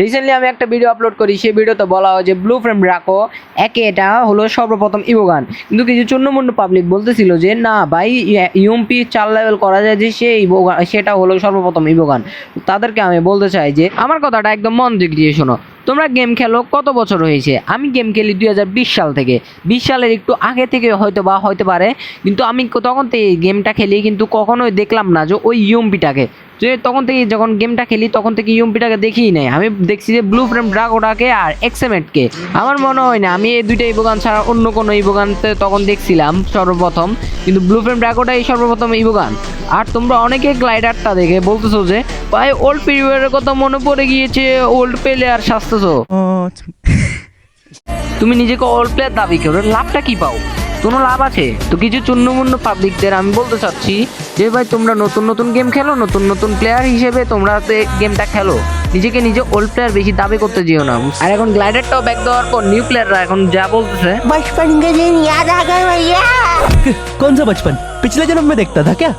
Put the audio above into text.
Recently আমি একটা video upload করি, সেই ভিডিওতে বলা হয় যে ব্লু ফ্রেম রাখো একে, এটা হলো সর্বপ্রথম ইভোগান। কিন্তু কিছু চূর্ণমূর্ণ পাবলিক বলতেছিল যে না ভাই, ইউএমপি 4 লেভেল করা যায় যে সেটা হলো সর্বপ্রথম ইভোগান। তাদেরকে আমি বলতে চাই যে আমার কথাটা একদম মনোযোগ দিয়ে শোনো। তোমরা গেম খেলো কত বছর হয়েছে? আমি গেম খেলি 2020 সাল থেকে। 20 সালের একটু আগে থেকে হয়তো পারে, কিন্তু আমি তখন থেকে গেমটা খেলি, কিন্তু কখনোই দেখলাম না যে ওই ইউএমপিটাকে। যে তখন থেকে যখন গেমটা খেলি তখন থেকে ইউএমপিটাকে দেখিই নাই। আমি দেখছি যে ব্লু ফ্রেম ড্রাগোটাকে আর এক্সএমএটকে। আমার মনে হয় না আমি এই দুইটা ইভোগান ছাড়া অন্য কোনো ইভোগানতে তখন দেখছিলাম সর্বপ্রথম, কিন্তু ব্লু ফ্রেম ড্রাগোটাই সর্বপ্রথম ইভোগান। আর তোমরা অনেকে গ্লাইডারটা দেখে বলতেছো যে ভাই ওল্ড পিরিয়ডের কথা মনে পড়ে গিয়েছে, ওল্ড প্লেয়ার সাজতেছো। তুমি নিজেকে ওল্ড প্লেয়ার দাবি করো, লাভটা কি পাও? কোনো লাভ আছে? তো কিছু চূর্ণমূর্ণ পাবলিকদের আমি বলতে চাচ্ছি যে ভাই তোমরা নতুন নতুন গেম খেলো, নতুন নতুন প্লেয়ার হিসেবে তোমরা গেমটা খেলো, নিজেকে নিজে ওল্ড প্লেয়ার বেশি দাবি করতে যেও না। আর এখন গ্লাইডারটাও ব্যাক দেওয়ার পর নিউ প্লেয়াররা এখন যা বলতেছে, बचपन के दिन याद आ गए भैया। कौन सा बचपन? पिछले जन्म में देखता था क्या?